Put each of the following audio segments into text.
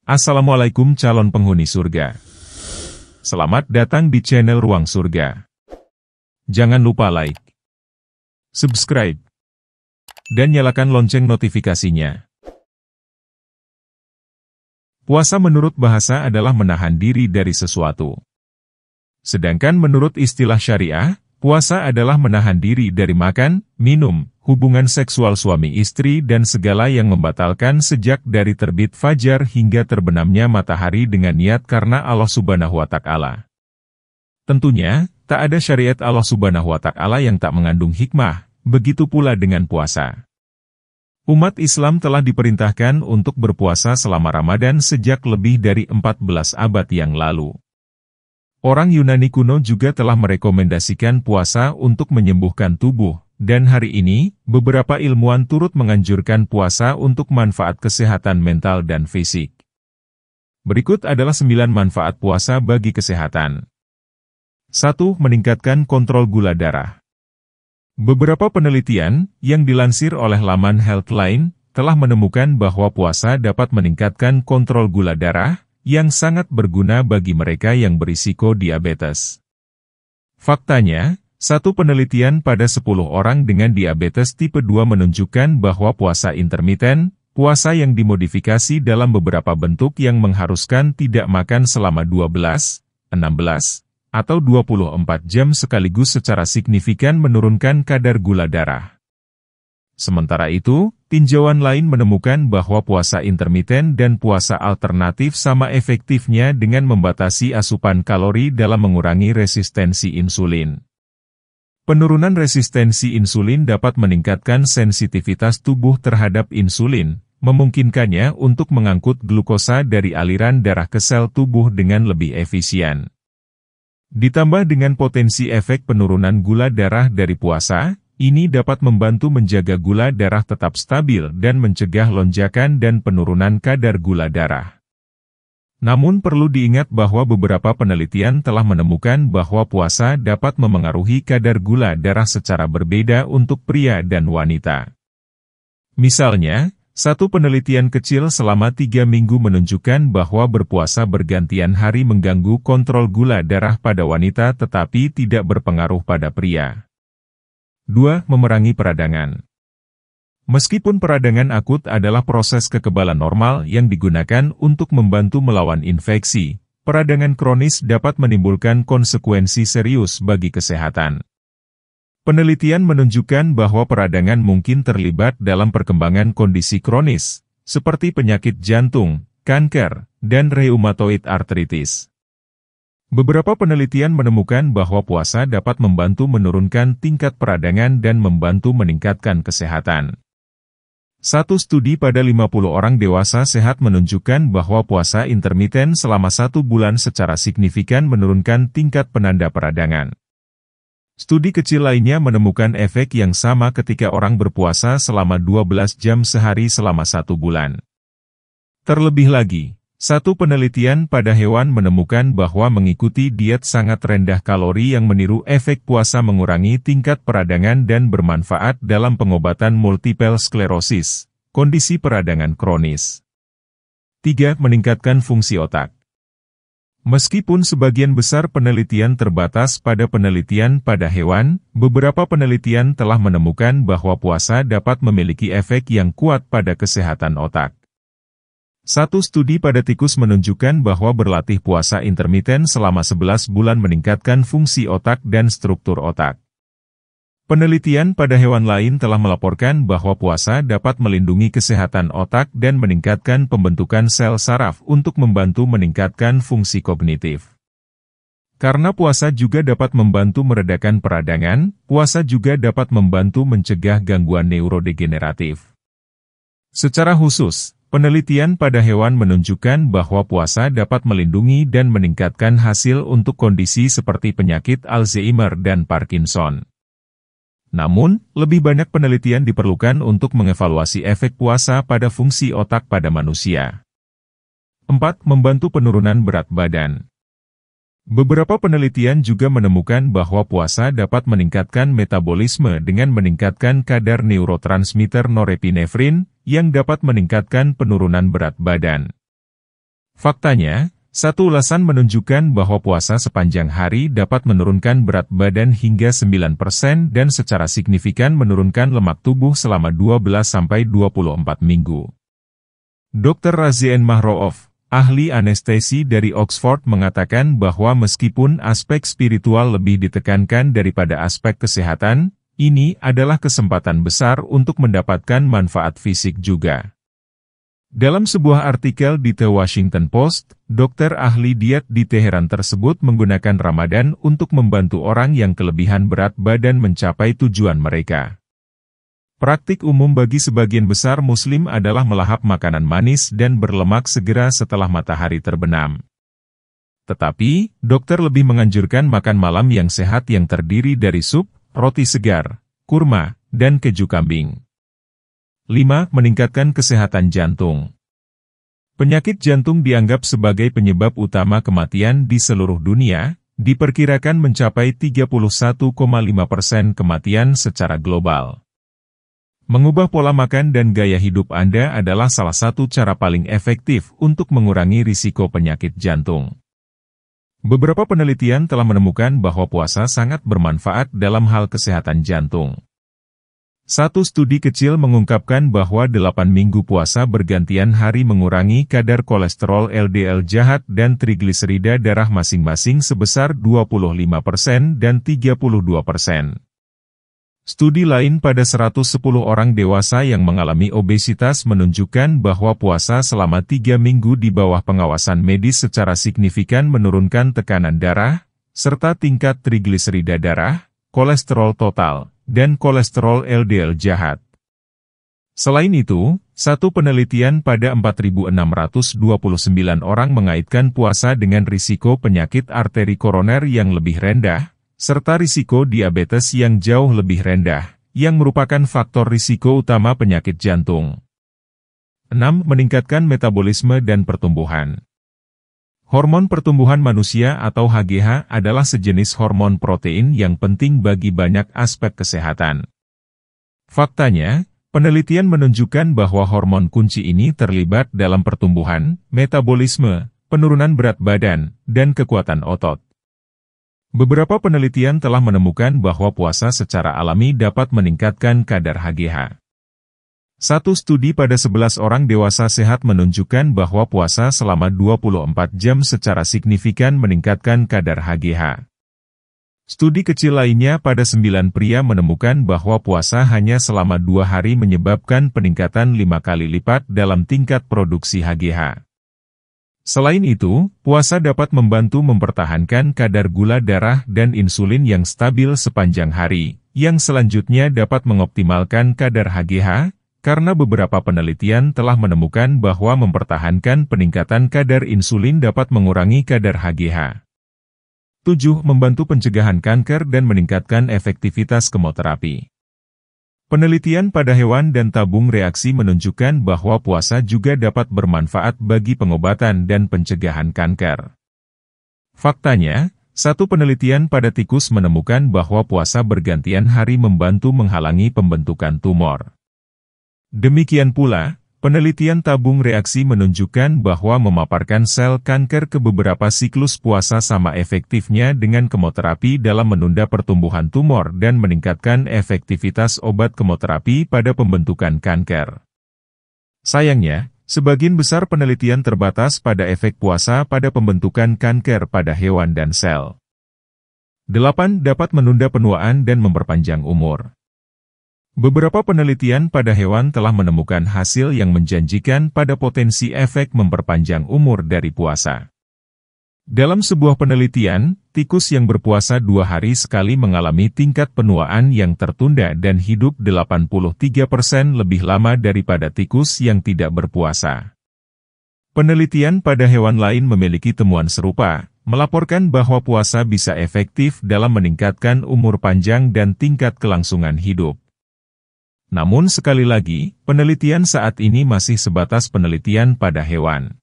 Assalamualaikum calon penghuni surga. Selamat datang di channel Ruang Surga. Jangan lupa like, subscribe, dan nyalakan lonceng notifikasinya. Puasa menurut bahasa adalah menahan diri dari sesuatu. Sedangkan menurut istilah syariah, puasa adalah menahan diri dari makan, minum, hubungan seksual suami istri dan segala yang membatalkan sejak dari terbit fajar hingga terbenamnya matahari dengan niat karena Allah Subhanahu wa Ta'ala. Tentunya, tak ada syariat Allah Subhanahu wa Ta'ala yang tak mengandung hikmah, begitu pula dengan puasa. Umat Islam telah diperintahkan untuk berpuasa selama Ramadan sejak lebih dari 14 abad yang lalu. Orang Yunani kuno juga telah merekomendasikan puasa untuk menyembuhkan tubuh. Dan hari ini, beberapa ilmuwan turut menganjurkan puasa untuk manfaat kesehatan mental dan fisik. Berikut adalah 9 manfaat puasa bagi kesehatan. 1. Meningkatkan kontrol gula darah. Beberapa penelitian, yang dilansir oleh laman Healthline, telah menemukan bahwa puasa dapat meningkatkan kontrol gula darah, yang sangat berguna bagi mereka yang berisiko diabetes. Faktanya, satu penelitian pada 10 orang dengan diabetes tipe 2 menunjukkan bahwa puasa intermiten, puasa yang dimodifikasi dalam beberapa bentuk yang mengharuskan tidak makan selama 12, 16, atau 24 jam sekaligus secara signifikan menurunkan kadar gula darah. Sementara itu, tinjauan lain menemukan bahwa puasa intermiten dan puasa alternatif sama efektifnya dengan membatasi asupan kalori dalam mengurangi resistensi insulin. Penurunan resistensi insulin dapat meningkatkan sensitivitas tubuh terhadap insulin, memungkinkannya untuk mengangkut glukosa dari aliran darah ke sel tubuh dengan lebih efisien. Ditambah dengan potensi efek penurunan gula darah dari puasa, ini dapat membantu menjaga gula darah tetap stabil dan mencegah lonjakan dan penurunan kadar gula darah. Namun perlu diingat bahwa beberapa penelitian telah menemukan bahwa puasa dapat memengaruhi kadar gula darah secara berbeda untuk pria dan wanita. Misalnya, satu penelitian kecil selama 3 minggu menunjukkan bahwa berpuasa bergantian hari mengganggu kontrol gula darah pada wanita tetapi tidak berpengaruh pada pria. 2. Memerangi peradangan. Meskipun peradangan akut adalah proses kekebalan normal yang digunakan untuk membantu melawan infeksi, peradangan kronis dapat menimbulkan konsekuensi serius bagi kesehatan. Penelitian menunjukkan bahwa peradangan mungkin terlibat dalam perkembangan kondisi kronis, seperti penyakit jantung, kanker, dan reumatoid arthritis. Beberapa penelitian menemukan bahwa puasa dapat membantu menurunkan tingkat peradangan dan membantu meningkatkan kesehatan. Satu studi pada 50 orang dewasa sehat menunjukkan bahwa puasa intermiten selama 1 bulan secara signifikan menurunkan tingkat penanda peradangan. Studi kecil lainnya menemukan efek yang sama ketika orang berpuasa selama 12 jam sehari selama 1 bulan. Terlebih lagi, satu penelitian pada hewan menemukan bahwa mengikuti diet sangat rendah kalori yang meniru efek puasa mengurangi tingkat peradangan dan bermanfaat dalam pengobatan multiple sklerosis, kondisi peradangan kronis. 3. Meningkatkan fungsi otak. Meskipun sebagian besar penelitian terbatas pada penelitian pada hewan, beberapa penelitian telah menemukan bahwa puasa dapat memiliki efek yang kuat pada kesehatan otak. Satu studi pada tikus menunjukkan bahwa berlatih puasa intermiten selama 11 bulan meningkatkan fungsi otak dan struktur otak. Penelitian pada hewan lain telah melaporkan bahwa puasa dapat melindungi kesehatan otak dan meningkatkan pembentukan sel saraf untuk membantu meningkatkan fungsi kognitif. Karena puasa juga dapat membantu meredakan peradangan, puasa juga dapat membantu mencegah gangguan neurodegeneratif. Secara khusus, penelitian pada hewan menunjukkan bahwa puasa dapat melindungi dan meningkatkan hasil untuk kondisi seperti penyakit Alzheimer dan Parkinson. Namun, lebih banyak penelitian diperlukan untuk mengevaluasi efek puasa pada fungsi otak pada manusia. 4. Membantu penurunan berat badan. Beberapa penelitian juga menemukan bahwa puasa dapat meningkatkan metabolisme dengan meningkatkan kadar neurotransmitter norepinefrin, yang dapat meningkatkan penurunan berat badan. Faktanya, satu ulasan menunjukkan bahwa puasa sepanjang hari dapat menurunkan berat badan hingga 9% dan secara signifikan menurunkan lemak tubuh selama 12-24 minggu. Dr. Razien Mahroof, ahli anestesi dari Oxford mengatakan bahwa meskipun aspek spiritual lebih ditekankan daripada aspek kesehatan, ini adalah kesempatan besar untuk mendapatkan manfaat fisik juga. Dalam sebuah artikel di The Washington Post, dokter ahli diet di Teheran tersebut menggunakan Ramadan untuk membantu orang yang kelebihan berat badan mencapai tujuan mereka. Praktik umum bagi sebagian besar Muslim adalah melahap makanan manis dan berlemak segera setelah matahari terbenam. Tetapi, dokter lebih menganjurkan makan malam yang sehat yang terdiri dari sup, roti segar, kurma, dan keju kambing. 5. Meningkatkan kesehatan jantung. Penyakit jantung dianggap sebagai penyebab utama kematian di seluruh dunia, diperkirakan mencapai 31,5% kematian secara global. Mengubah pola makan dan gaya hidup Anda adalah salah satu cara paling efektif untuk mengurangi risiko penyakit jantung. Beberapa penelitian telah menemukan bahwa puasa sangat bermanfaat dalam hal kesehatan jantung. Satu studi kecil mengungkapkan bahwa 8 minggu puasa bergantian hari mengurangi kadar kolesterol LDL jahat dan trigliserida darah masing-masing sebesar 25% dan 32%. Studi lain pada 110 orang dewasa yang mengalami obesitas menunjukkan bahwa puasa selama 3 minggu di bawah pengawasan medis secara signifikan menurunkan tekanan darah, serta tingkat trigliserida darah, kolesterol total, dan kolesterol LDL jahat. Selain itu, satu penelitian pada 4.629 orang mengaitkan puasa dengan risiko penyakit arteri koroner yang lebih rendah, serta risiko diabetes yang jauh lebih rendah, yang merupakan faktor risiko utama penyakit jantung. 6. Meningkatkan metabolisme dan pertumbuhan. Hormon pertumbuhan manusia atau HGH adalah sejenis hormon protein yang penting bagi banyak aspek kesehatan. Faktanya, penelitian menunjukkan bahwa hormon kunci ini terlibat dalam pertumbuhan, metabolisme, penurunan berat badan, dan kekuatan otot. Beberapa penelitian telah menemukan bahwa puasa secara alami dapat meningkatkan kadar HGH. Satu studi pada 11 orang dewasa sehat menunjukkan bahwa puasa selama 24 jam secara signifikan meningkatkan kadar HGH. Studi kecil lainnya pada 9 pria menemukan bahwa puasa hanya selama 2 hari menyebabkan peningkatan 5 kali lipat dalam tingkat produksi HGH. Selain itu, puasa dapat membantu mempertahankan kadar gula darah dan insulin yang stabil sepanjang hari, yang selanjutnya dapat mengoptimalkan kadar HGH, karena beberapa penelitian telah menemukan bahwa mempertahankan peningkatan kadar insulin dapat mengurangi kadar HGH. 7. Membantu pencegahan kanker dan meningkatkan efektivitas kemoterapi. Penelitian pada hewan dan tabung reaksi menunjukkan bahwa puasa juga dapat bermanfaat bagi pengobatan dan pencegahan kanker. Faktanya, satu penelitian pada tikus menemukan bahwa puasa bergantian hari membantu menghalangi pembentukan tumor. Demikian pula, penelitian tabung reaksi menunjukkan bahwa memaparkan sel kanker ke beberapa siklus puasa sama efektifnya dengan kemoterapi dalam menunda pertumbuhan tumor dan meningkatkan efektivitas obat kemoterapi pada pembentukan kanker. Sayangnya, sebagian besar penelitian terbatas pada efek puasa pada pembentukan kanker pada hewan dan sel. 8. Dapat menunda penuaan dan memperpanjang umur. Beberapa penelitian pada hewan telah menemukan hasil yang menjanjikan pada potensi efek memperpanjang umur dari puasa. Dalam sebuah penelitian, tikus yang berpuasa 2 hari sekali mengalami tingkat penuaan yang tertunda dan hidup 83% lebih lama daripada tikus yang tidak berpuasa. Penelitian pada hewan lain memiliki temuan serupa, melaporkan bahwa puasa bisa efektif dalam meningkatkan umur panjang dan tingkat kelangsungan hidup. Namun sekali lagi, penelitian saat ini masih sebatas penelitian pada hewan.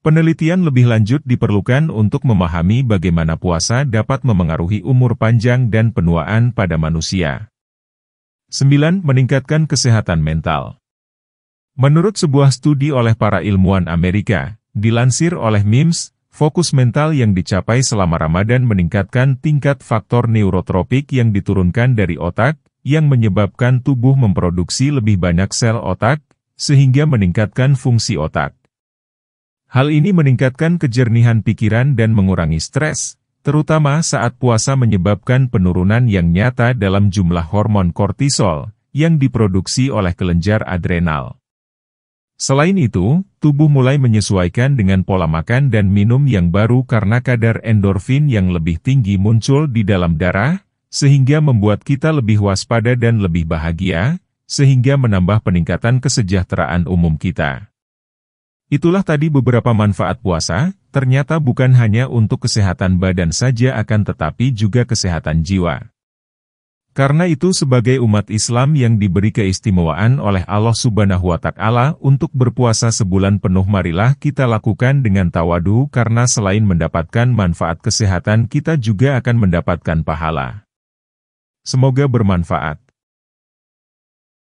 Penelitian lebih lanjut diperlukan untuk memahami bagaimana puasa dapat memengaruhi umur panjang dan penuaan pada manusia. 9. Meningkatkan kesehatan mental. Menurut sebuah studi oleh para ilmuwan Amerika, Dilansir oleh MIMS, fokus mental yang dicapai selama Ramadan meningkatkan tingkat faktor neurotropik yang diturunkan dari otak, yang menyebabkan tubuh memproduksi lebih banyak sel otak, sehingga meningkatkan fungsi otak. Hal ini meningkatkan kejernihan pikiran dan mengurangi stres, terutama saat puasa menyebabkan penurunan yang nyata dalam jumlah hormon kortisol, yang diproduksi oleh kelenjar adrenal. Selain itu, tubuh mulai menyesuaikan dengan pola makan dan minum yang baru karena kadar endorfin yang lebih tinggi muncul di dalam darah, sehingga membuat kita lebih waspada dan lebih bahagia, sehingga menambah peningkatan kesejahteraan umum kita. Itulah tadi beberapa manfaat puasa, ternyata bukan hanya untuk kesehatan badan saja akan tetapi juga kesehatan jiwa. Karena itu sebagai umat Islam yang diberi keistimewaan oleh Allah Subhanahu wa Ta'ala untuk berpuasa sebulan penuh, marilah kita lakukan dengan tawadu karena selain mendapatkan manfaat kesehatan kita juga akan mendapatkan pahala. Semoga bermanfaat.